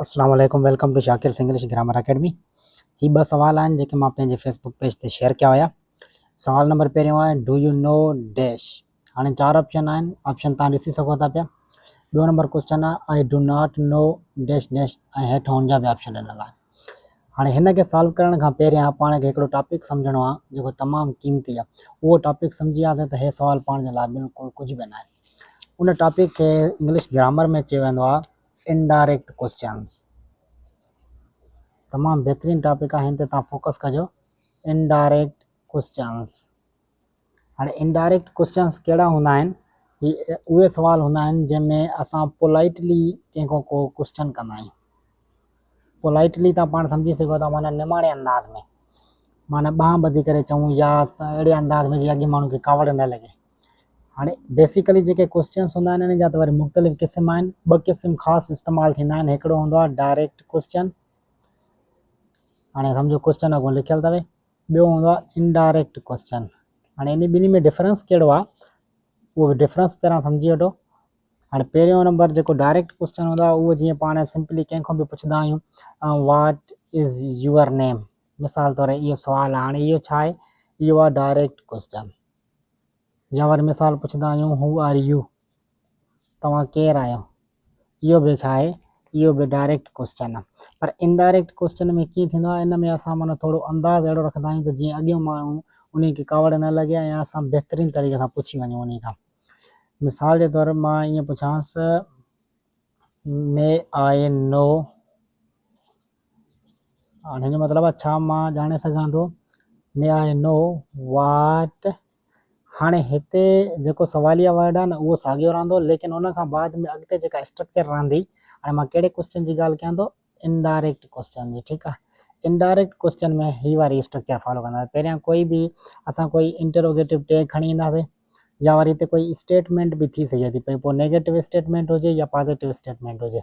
अस्सलाम वालेकुम, welcome two शाकिर English grammar academy. ही ॿ सवाल आहिनि जेके मां पंहिंजे फेसबुक पेज ते शेयर कया हुया। सवाल नंबर पहिरियों आहे डू यू नो डैश। हाणे 4 ऑप्शन आहिनि, ऑप्शन तव्हां ॾिसी सघो था पिया। ॿियो नंबर क्वेश्चन आहे I do not no dash dash ऐं हेठि हुन जा बि ऑप्शन ॾिनल आहे। हाणे हिन खे सॉल्व करण खां पहिरियां पाण खे हिकिड़ो टॉपिक सम्झणो आहे जेको तमामु क़ीमती आहे। उहो टॉपिक सम्झी वियासीं त हे सवाल पाण जे लाइ बिल्कुलु कुझु बि न आहे। उन टॉपिक खे इंग्लिश ग्रामर में चयो वेंदो आहे इनडायरेक्ट क्वेश्चन्स। तमामु बहितरीनु टॉपिक आहे, हिन ते तव्हां फोकस कजो। Indirect questions. हाणे इनडायरेक्ट क्वेश्चन्स कहिड़ा हूंदा आहिनि? ही उहे सवाल हूंदा आहिनि जंहिंमें असां पोलाइटली कंहिंखां को क्वेश्चन कंदा आहियूं। पोलाइटली तव्हां पाण सम्झी सघो था, माना निमाणे अंदाज़ में, माना ॿांह ॿधी करे चऊं या अहिड़े अंदाज़ में जीअं अॻे माण्हू खे कावड़ न लॻे। हाणे बेसिकली जेके क्वेश्चन्स हूंदा आहिनि जा त वरी मुख़्तलिफ़ क़िस्म आहिनि। 2 क़िस्म ख़ासि इस्तेमालु थींदा आहिनि। हिकिड़ो हूंदो आहे डायरेक्ट क्वेश्चन, हाणे सम्झो क्वेश्चन अॻो लिखियलु अथव। ॿियो हूंदो आहे इनडायरेक्ट क्वेश्चन। हाणे इन ॿिन्ही में डिफरेंस कहिड़ो आहे उहो बि डिफरेंस पहिरियां सम्झी वठो। हाणे पहिरियों नंबर जेको डायरेक्ट क्वेश्चन हूंदो आहे उहो जीअं पाण सिंपली कंहिंखां बि पुछंदा आहियूं व्हाट इज़ यूअर नेम, मिसाल तौर इहो सुवालु आहे। हाणे इहो छा आहे? इहो आहे डायरेक्ट क्वेश्चन। या वरी मिसाल पुछंदा आहियूं हू आर यू, तव्हां केरु आहियो, इहो बि छा आहे? इहो बि डायरेक्ट क्वेश्चन आहे। पर इनडायरेक्ट क्वेश्चन में कीअं थींदो आहे? इन में असां माना थोरो अंदाज़ अहिड़ो रखंदा आहियूं त जीअं अॻियो माण्हू उन खे कावड़ न लॻे ऐं असां बहितरीनु तरीक़े सां पुछी वञूं उन खां। मिसाल जे तौर मां ईअं पुछांसि मे आई नो, हाणे हिन जो मतिलबु आहे छा मां ॼाणे सघां थो? मे आई नो वाट। हाणे हिते जेको सवालिया वर्ड आहे न उहो साॻियो रहंदो, लेकिन उन खां बाद में अॻिते जेका स्ट्रक्चर रहंदी। हाणे मां कहिड़े क्वेश्चन जी ॻाल्हि कयां थो? इनडायरेक्ट क्वेश्चन जी, ठीकु आहे। इनडायरेक्ट क्वेश्चन में ही वारी स्ट्रक्चर फॉलो कंदा। पहिरियां कोई बि असां कोई इंटरोगेटिव टैग खणी ईंदासीं, या वरी हिते कोई स्टेटमेंट बि थी सघे थी पई, पोइ नेगेटिव स्टेटमेंट हुजे या पॉजिटिव स्टेटमेंट हुजे।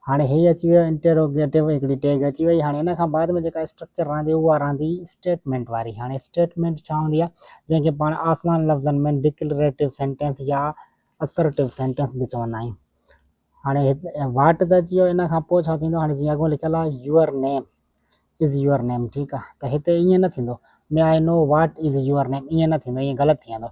हाणे हे अची वियो इंटरोगेटिव, हिकिड़ी टैग अची वई। हाणे इन खां बाद में जेका स्ट्रक्चर रहंदी उहा रहंदी स्टेटमेंट वारी। हाणे स्टेटमेंट छा हूंदी आहे? जंहिंखे पाण आसान लफ़्ज़नि में डिक्लेरेटिव सेंटेंस या असर्टिव सेंटेंस बि चवंदा आहियूं। हाणे हिते वाट त अची वियो, इन खां पोइ छा थींदो? हाणे जीअं अॻो लिखियलु आहे यूअर नेम इज़ यूअर नेम, ठीकु आहे। त हिते ईअं न थींदो मे I know what is your नेम, ईअं न थींदो, ईअं ग़लति थी वेंदो।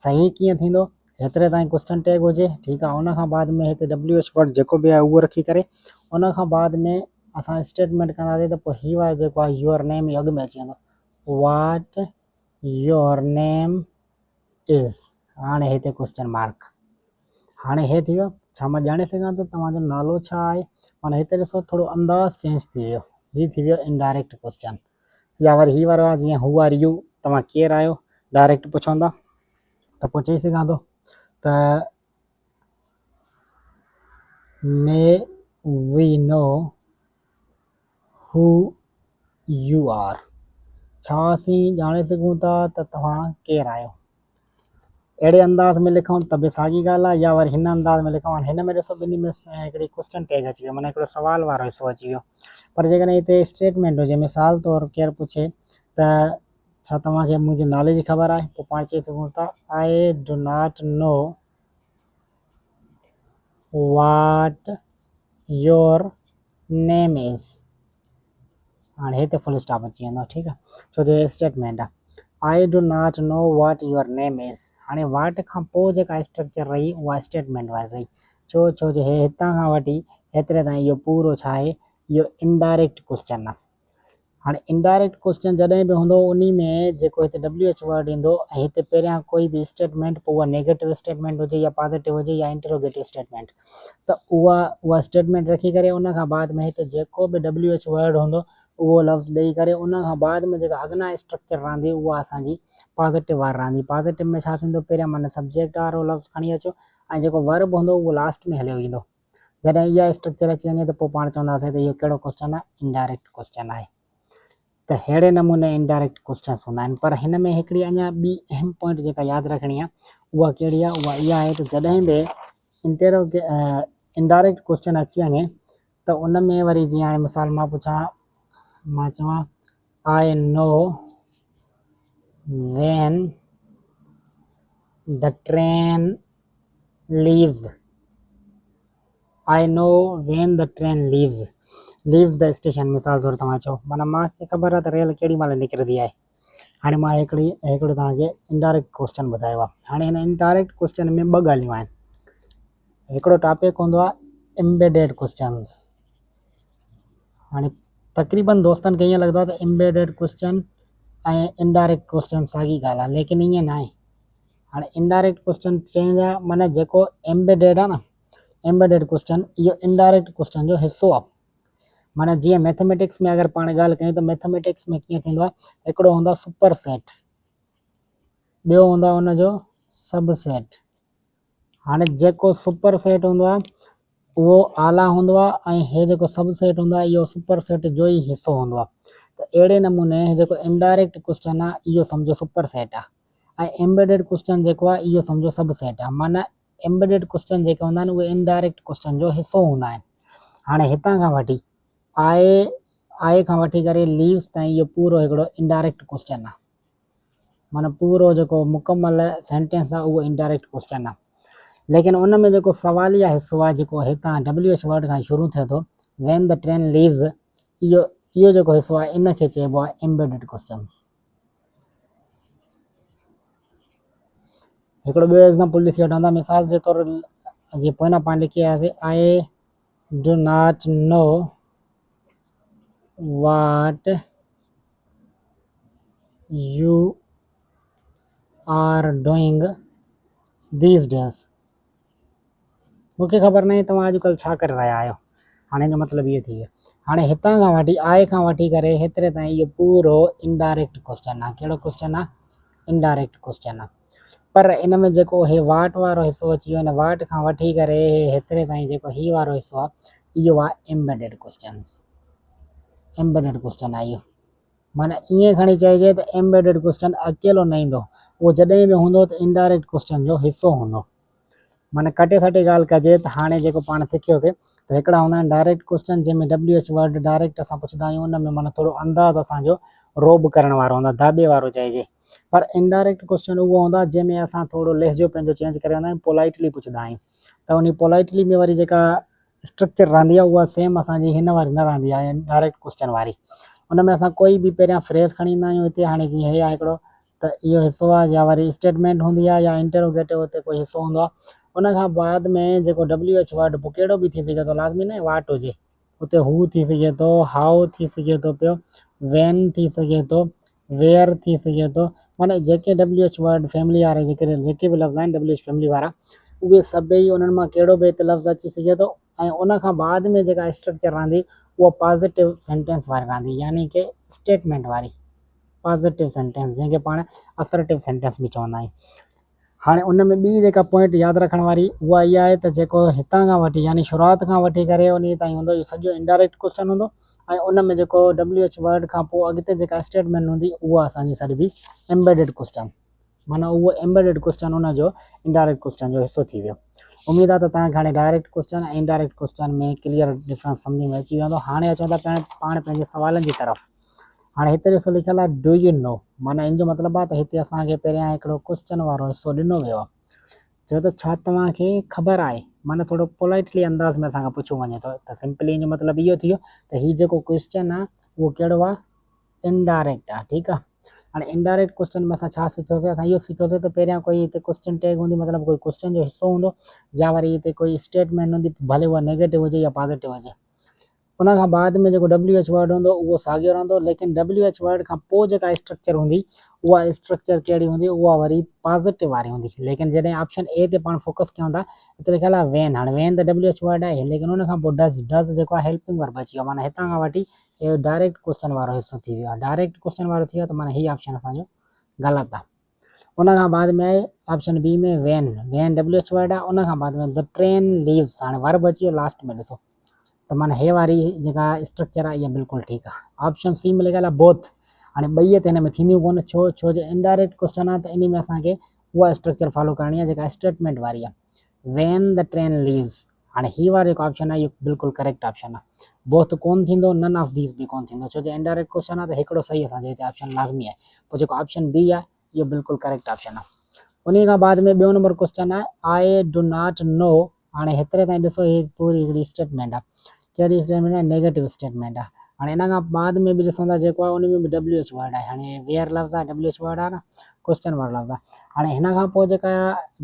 सही कीअं थींदो? हेतिरे ताईं क्वेश्चन टैग हुजे, ठीकु आहे। उन खां बाद में हिते WH वर्ड जेको बि आहे उहो रखी करे उन खां बाद में असां स्टेटमेंट कंदासीं त पोइ ही वारो जेको आहे यूअर नेम अॻु में अची वेंदो, वाट योर नेम इज़। हाणे हिते क्वेश्चन मार्क। हाणे हे थी वियो छा मां ॼाणे सघां थो तव्हांजो नालो छा आहे? माना हिते ॾिसो थोरो अंदाज़ चेंज थी वियो। ही थी वियो इनडायरेक्ट क्वेश्चन। या वरी ही वारो आहे जीअं हू आर यू, तव्हां केरु आहियो, डायरेक्ट पुछूं था त पोइ चई सघां थो त मे we know who you R. छा असीं ॼाणे सघूं था त तव्हां केरु आहियो? अहिड़े अंदाज़ में लिखूं त बि साॻी ॻाल्हि आहे, या वरी हिन अंदाज़ में लिखूं। हाणे हिन में ॾिसो ॿिन्ही में हिकिड़ी क्वेश्चन टैग अची वियो, माना हिकिड़ो सवाल वारो हिसो अची वियो। पर जेकॾहिं हिते स्टेटमेंट हुजे, मिसाल तौरु केरु पुछे त छा तव्हांखे मुंहिंजे नाले जी ख़बर आहे? पोइ पाण चई सघूं था I do not know what your name is. हाणे हिते फुल स्टॉप अची वेंदो, ठीकु आहे, छो जो स्टेटमेंट आहे। I do not know what your name is. हाणे वाट खां पोइ जेका स्ट्रक्चर रही उहा स्टेटमेंट वारी रही। छो जो हे हितां खां वठी हेतिरे ताईं इहो पूरो छा आहे? इहो इनडायरेक्ट क्वेश्चन आहे। हाणे इनडायरेक्ट क्वेश्चन जॾहिं बि हूंदो उन में जेको हिते WH वर्ड ईंदो ऐं हिते पहिरियां कोई बि स्टेटमेंट, पोइ उहा नेगेटिव स्टेटमेंट हुजे या पॉजिटिव हुजे या इंटरोगेटिव स्टेटमेंट, त उहा स्टेटमेंट रखी करे उन खां बाद में हिते जेको बि WH वर्ड हूंदो उहो लफ़्ज़ ॾेई करे उन खां बाद में जेका अॻिना स्ट्रक्चर रहंदी उहा असांजी पॉजिटिव वारी रहंदी। पॉजिटिव में छा थींदो? पहिरियां माना सब्जेक्ट वारो लफ़्ज़ खणी अचो ऐं जेको वर्ब हूंदो उहो लास्ट में हलियो ईंदो। जॾहिं इहा स्ट्रक्चर अची वञे त पोइ पाण चवंदासीं त इहो कहिड़ो क्वेश्चन आहे? इनडायरेक्ट क्वेश्चन आहे। त अहिड़े नमूने इनडायरेक्ट क्वेश्चन्स हूंदा आहिनि। पर हिन में हिकिड़ी अञा ॿी अहम पॉइंट जेका यादि रखणी आहे उहा कहिड़ी आहे? उहा इहा आहे त जॾहिं बि इनडायरेक्ट क्वेश्चन अची वञे त उन में वरी जीअं हाणे मिसाल मां पुछां, मां चवां I know when the train leaves. I know when the train leaves. Leaves the station, मिसाल तौर तव्हां चओ माना मूंखे ख़बर आहे त रेल केॾी महिल निकिरंदी आहे। हाणे मां हिकिड़ो तव्हांखे इनडायरेक्ट क्वेश्चन ॿुधायो आहे। हाणे हिन इनडायरेक्ट क्वेश्चन में ॿ ॻाल्हियूं आहिनि। हिकिड़ो टॉपिक हूंदो आहे एम्बेडेड क्वेश्चन्स। हाणे तक़रीबन दोस्तनि खे ईअं लॻंदो आहे त एम्बेडेड क्वेश्चन ऐं इनडायरेक्ट क्वेश्चन साॻी ॻाल्हि आहे, लेकिन ईअं न आहे। हाणे इनडायरेक्ट क्वेश्चन चेंज आहे, माना जेको एम्बेडेड आहे न, एम्बेडेड क्वेश्चन इहो इनडायरेक्ट क्वेश्चन जो हिसो आहे। माना जीअं मैथमेटिक्स में अगरि पाण ॻाल्हि कयूं त मैथमेटिक्स में कीअं थींदो आहे, हिकिड़ो हूंदो आहे सुपर सेट, ॿियो हूंदो आहे हुनजो सब सेट। हाणे जेको सुपर सेट हूंदो आहे उहो आला हूंदो आहे, ऐं हे जेको सब सेट हूंदो आहे इहो सुपर सेट जो ई हिसो हूंदो आहे। त अहिड़े नमूने जेको इनडायरेक्ट क्वेश्चन आहे इहो सम्झो सुपर सेट आहे, ऐं एम्बेडेड क्वेश्चन जेको आहे इहो सम्झो सब सेट आहे। माना एम्बेडेड क्वेश्चन जेके हूंदा आहिनि उहे इनडायरेक्ट क्वेश्चन जो हिसो हूंदा आहिनि। हाणे हितां खां वठी आए खां वठी करे लीव्स ताईं इहो पूरो हिकिड़ो इनडायरेक्ट क्वेश्चन आहे। माना पूरो जेको मुकमल सेंटेंस आहे उहो इनडायरेक्ट क्वेश्चन आहे। लेकिन उन में जेको सवालिया हिसो आहे जेको हितां WH वर्ड खां शुरू थिए थो, व्हेन द ट्रेन लीव्स, इहो जेको हिसो आहे इन खे चइबो आहे एम्बेडेड क्वेश्चन्स। हिकिड़ो ॿियो एग्ज़ाम्पल ॾिसी वठंदा, मिसाल जे तौर जीअं पोइ पाण लिखी आयासीं, आई do not no what you are doing these days। मूंखे ख़बर न आहे तव्हां अॼुकल्ह छा करे रहिया आहियो। हाणे जो मतिलबु इहो थी वियो। हाणे हितां खां वठी आए खां वठी करे हेतिरे ताईं इहो पूरो इनडायरेक्ट क्वेश्चन आहे। कहिड़ो क्वेश्चन आहे? इनडायरेक्ट क्वेश्चन आहे। पर इन में जेको हे वाट वारो हिसो अची वियो, हिन वाट खां वठी करे हेतिरे ताईं जेको ही वारो हिसो आहे इहो आहे एम्बेडेड क्वेश्चन्स। एम्बेडेड क्वेश्चन आहे इहो। माना ईअं खणी चइजे त एम्बेडेड क्वेश्चन अकेलो न ईंदो, उहो जॾहिं बि हूंदो त इनडायरेक्ट क्वेश्चन जो हिसो हूंदो। माना कटे सटे ॻाल्हि कजे त हाणे जेको पाण सिखियोसीं त हिकिड़ा हूंदा आहिनि डायरेक्ट क्वेश्चन जंहिंमें WH वर्ड डायरेक्ट असां पुछंदा आहियूं, उन में माना थोरो अंदाज़ असांजो रोब करण वारो हूंदो आहे, दाॿे वारो चइजे। पर इनडायरेक्ट क्वेश्चन उहो हूंदो आहे जंहिंमें असां थोरो लहजो पंहिंजो चेंज करे वेंदा आहियूं, पोलाइटली पुछंदा आहियूं। त उन पोलाइटली में वरी जेका स्ट्रक्चर रहंदी आहे उहा सेम असांजी हिन वारी न रहंदी आहे, डायरेक्ट क्वेश्चन वारी। उन में असां कोई बि पहिरियां फ्रेज़ खणी ईंदा आहियूं हिते। हाणे जीअं हे आहे हिकिड़ो, त इहो हिसो आहे, या वरी स्टेटमेंट हूंदी आहे, या इंटरोगेटिव हुते कोई हिसो हूंदो आहे। उन खां बाद में जेको WH वर्ड पोइ कहिड़ो बि थी सघे थो, लाज़मी न वाट हुजे, उते हू थी सघे थो, हाउ थी सघे थो पियो, वैन थी सघे थो, वेयर थी सघे थो। माना जेके WH वर्ड फैमिली वारा जेके बि लफ़्ज़ आहिनि WH फैमिली वारा, उहे सभई उन्हनि मां कहिड़ो बि हिते लफ़्ज़ अची सघे थो। ऐं उन खां बाद में जेका स्ट्रक्चर रहंदी उहा पॉज़िटिव सेंटेंस वारी रहंदी, यानी कि स्टेटमेंट वारी पॉज़िटिव सेंटेंस, जंहिंखे पाण असर्टिव सेंटेंस बि चवंदा आहियूं। हाणे उन में ॿी जेका पॉइंट यादि रखण वारी उहा इहा आहे त जेको हितां खां वठी यानी शुरूआति खां वठी करे उन ताईं हूंदो, इहो सॼो इनडायरेक्ट क्वेश्चन हूंदो। ऐं उन में जेको WH वर्ड खां पोइ अॻिते जेका स्टेटमेंट हूंदी उहा असांजी सॼी एम्बेडेड क्वेश्चन, माना उहो एम्बेडेड क्वेश्चन उनजो इनडायरेक्ट क्वेश्चन जो हिसो थी वियो। उमेदु आहे त तव्हांखे हाणे डायरेक्ट क्वेश्चन ऐं इनडायरेक्ट क्वेश्चन में क्लियर डिफरेंस सम्झ में अची वेंदो। हाणे अचूं था पाण पंहिंजे सवालनि जी तरफ़। हाणे हिते ॾिसो लिखियलु आहे डू यू नो, माना इन जो मतिलबु आहे त हिते असांखे पहिरियां हिकिड़ो क्वेश्चन वारो हिसो ॾिनो वियो आहे, चयो त छा तव्हांखे ख़बर आहे। माना थोरो पोलाइटली अंदाज़ में असांखां पुछो वञे थो, त सिंपली इन जो मतिलबु इहो थी वियो त हीउ जेको क्वेश्चन आहे उहो कहिड़ो आहे, इनडायरेक्ट आहे। ठीकु आहे। हाणे इनडायरेक्ट क्वेश्चन में असां छा सिखियोसीं, असां इहो सिखियोसीं त पहिरियां कोई हिते क्वेश्चन टैग हूंदी, मतिलबु कोई क्वेश्चन जो हिसो हूंदो, या वरी हिते कोई स्टेटमेंट हूंदी, भले उहा नेगेटिव हुजे या पॉज़िटिव हुजे। उन खां बाद में जेको WH वर्ड हूंदो उहो साॻियो रहंदो, लेकिन WH वर्ड खां पोइ जेका स्ट्रक्चर हूंदी उहा स्ट्रक्चर कहिड़ी हूंदी, उहा वरी पॉज़िटिव वारी हूंदी। लेकिन जॾहिं ऑप्शन ए ते पाण फोकस कयूं था, हिते लिखियलु आहे वैन। हाणे वैन त WH वर्ड आहे, लेकिन उन खां पोइ डज़ जेको आहे हेल्पिंग वर्ब अची वियो। माना हितां खां वठी इहो डायरेक्ट क्वेश्चन वारो हिसो थी वियो आहे। डायरेक्ट क्वेश्चन वारो थी वियो त माना हीउ ऑप्शन असांजो ग़लति आहे। उन खां बाद में आहे ऑप्शन बी में वैन WH वर्ड आहे। उन खां बाद में द ट्रेन लीव्स, हाणे वर्ब अची वियो लास्ट में, ॾिसो त माना हे वारी जेका स्ट्रक्चर आहे इहा बिल्कुलु ठीकु आहे। ऑप्शन सी में लिखियलु आहे बोथ। हाणे ॿई त हिन में थींदियूं कोन, छो जो इनडायरेक्ट क्वेश्चन आहे त इन में असांखे उहा स्ट्रक्चर फॉलो करणी आहे जेका स्टेटमेंट वारी आहे, वैन द ट्रेन लीव्स। हाणे ही वारो जेको ऑप्शन आहे इहो बिल्कुलु करेक्ट ऑप्शन आहे। बोथ कोन थींदो, नन ऑफ दीस बि कोन थींदो, छो जो इनडायरेक्ट क्वेश्चन आहे त हिकिड़ो सही असांजो हिते ऑप्शन लाज़मी आहे। पोइ जेको ऑप्शन बी आहे इहो बिल्कुलु करेक्ट ऑप्शन आहे। उन खां बाद में ॿियो नंबर क्वेश्चन आहे आई डू नॉट नो। हाणे हेतिरे ताईं ॾिसो, ही पूरी हिकिड़ी स्टेटमेंट आहे। कहिड़ी स्टेटमेंट आहे, नेगेटिव स्टेटमेंट आहे। हाणे इन खां बाद में बि ॾिसूं था जेको आहे उन में बि WH वर्ड आहे। हाणे वेयर लफ़्ज़ आहे, WH वर्ड आहे न, क्वेश्चन वर्ड लफ़्ज़ आहे। हाणे हिन खां पोइ जेका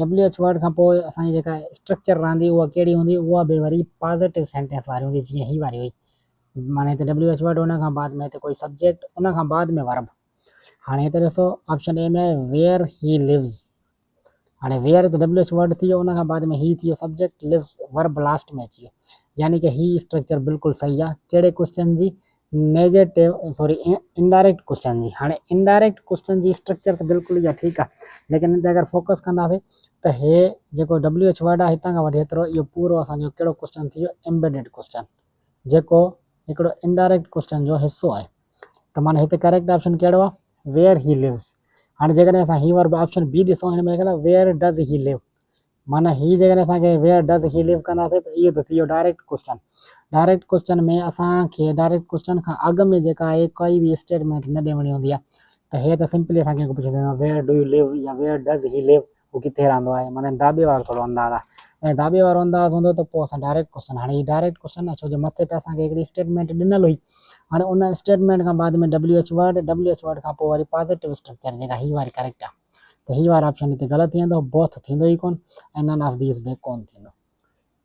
WH वर्ड खां पोइ असांजी जेका स्ट्रक्चर रहंदी उहा कहिड़ी हूंदी, उहा बि वरी पॉज़िटिव सेंटेंस वारी हूंदी, जीअं ही वारी हुई। माने हिते WH वर्ड उन खां बाद में हिते कोई सब्जेक्ट, उन खां बाद में वर्ब। हाणे हिते ॾिसो ऑप्शन ए में आहे वेयर ही लिव्स। हाणे वेयर त WH वर्ड थी वियो, उन खां बाद में ही थी वियो सब्जेक्ट, लिव्स वर्ब लास्ट में अची वियो, यानी कि ही स्ट्रक्चर बिल्कुलु सही आहे। कहिड़े क्वेश्चन जी, नेगेटिव सॉरी इनडायरेक्ट क्वेश्चन जी। हाणे इनडायरेक्ट क्वेश्चन जी स्ट्रक्चर त बिल्कुलु इहा ठीकु आहे, लेकिन हिते अगरि फोकस कंदासीं त हे जेको WH वर्ड आहे हितां खां वठी हेतिरो इहो पूरो असांजो कहिड़ो क्वेश्चन थी वियो, एम्बेडेड क्वेश्चन, जेको हिकिड़ो इनडायरेक्ट क्वेश्चन जो हिसो आहे। त माना हिते करेक्ट ऑप्शन कहिड़ो आहे, वेयर ही लिव्स। हाणे जेकॾहिं असां ही वर्ब ऑप्शन बी ॾिसूं, हिन में लिखियलु आहे वेयर डज़ ही लिव। माना ही जेकॾहिं असांखे वेयर डज़ ही लिव कंदासीं त इहो त थी वियो डायरेक्ट क्वेश्चन। डायरेक्ट क्वेश्चन में असांखे डायरेक्ट क्वेश्चन खां अॻु में जेका आहे काई बि स्टेटमेंट न ॾियणी हूंदी आहे। त हे त सिंपली असांखे पुछी सघंदो वेयर डू यू लिव या वेयर डज़ ही लिव, उहो किथे रहंदो आहे, माना दाॿे वारो थोरो अंदाज़ आहे। ऐं दाॿे वारो अंदाज़ हूंदो त पोइ असां डायरेक्ट क्वेश्चन, हाणे ही डायरेक्ट क्वेश्चन आहे छो जो मथे त असांखे हिकिड़ी स्टेटमेंट ॾिनल हुई। हाणे उन स्टेटमेंट खां बाद में WH वर्ड खां पोइ वरी पॉज़िटिव स्ट्रक्चर जेका ही वारी करेक्ट आहे। त ही वारो ऑप्शन हिते ग़लति थी वेंदो, बोथ थींदो ई कोन, ऐं नन ऑफ दीज़ बि कोन थींदो।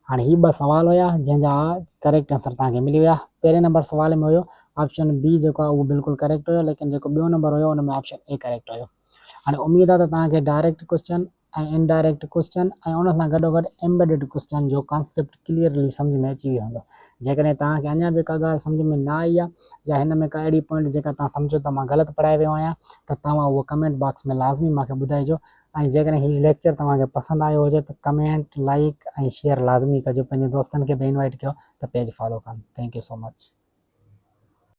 हाणे ही 2 सवाल हुया जंहिंजा करेक्ट आंसर तव्हांखे मिली विया। पहिरें नंबर सवाल में हुयो ऑप्शन बी जेको आहे उहो बिल्कुलु करेक्ट हुयो, लेकिन जेको ॿियो नंबर हुयो उन में ऑप्शन ए करेक्ट हुयो। हाणे उमेद आहे त तव्हांखे डायरेक्ट क्वेश्चन ऐं इनडायरेक्ट क्वेश्चन ऐं उन सां गॾोगॾु एम्बेडेड क्वेश्चन जो कॉन्सेप्ट क्लियरली सम्झ में अची वियो हूंदो। जेकॾहिं तव्हांखे अञा बि का ॻाल्हि सम्झ में न आई आहे या हिन में का अहिड़ी पॉइंट जेका तव्हां सम्झो त मां ग़लति पढ़ाए वियो आहियां, त तव्हां उहो कमेंट बॉक्स में लाज़मी मूंखे ॿुधाइजो। ऐं जेकॾहिं हीउ लेक्चर तव्हांखे पसंदि आयो हुजे त कमेंट, लाइक ऐं शेयर लाज़मी कजो। पंहिंजे दोस्तनि खे बि इनवाइट कयो त पेज फॉलो कनि। Thank you so much.